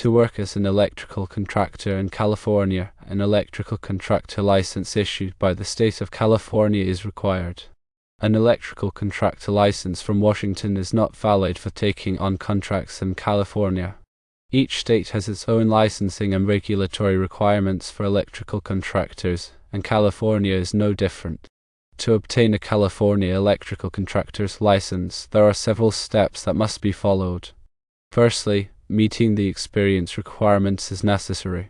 To work as an electrical contractor in California, an electrical contractor license issued by the state of California is required. An electrical contractor license from Washington is not valid for taking on contracts in California. Each state has its own licensing and regulatory requirements for electrical contractors, and California is no different. To obtain a California electrical contractor's license, there are several steps that must be followed. Firstly, meeting the experience requirements is necessary.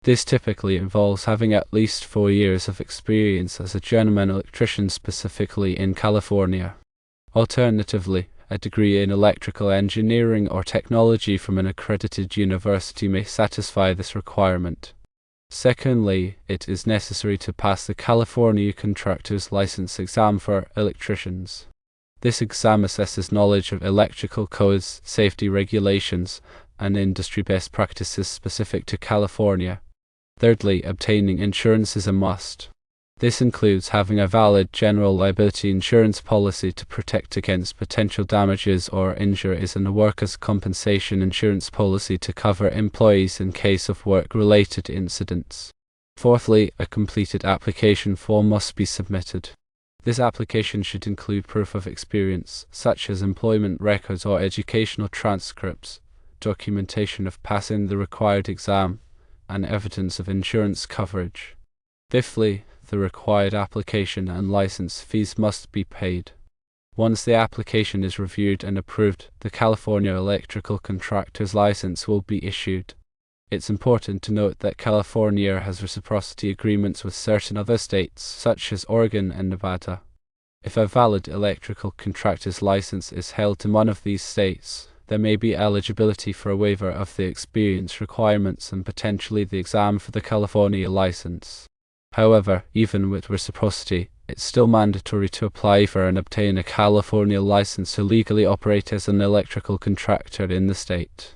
This typically involves having at least 4 years of experience as a journeyman electrician specifically in California. Alternatively, a degree in electrical engineering or technology from an accredited university may satisfy this requirement. Secondly, it is necessary to pass the California Contractor's License exam for electricians. This exam assesses knowledge of electrical codes, safety regulations, and industry best practices specific to California. Thirdly, obtaining insurance is a must. This includes having a valid general liability insurance policy to protect against potential damages or injuries and a workers' compensation insurance policy to cover employees in case of work-related incidents. Fourthly, a completed application form must be submitted. This application should include proof of experience, such as employment records or educational transcripts, documentation of passing the required exam, and evidence of insurance coverage. Fifthly, the required application and license fees must be paid. Once the application is reviewed and approved, the California Electrical Contractor's License will be issued. It's important to note that California has reciprocity agreements with certain other states, such as Oregon and Nevada. If a valid electrical contractor's license is held in one of these states, there may be eligibility for a waiver of the experience requirements and potentially the exam for the California license. However, even with reciprocity, it's still mandatory to apply for and obtain a California license to legally operate as an electrical contractor in the state.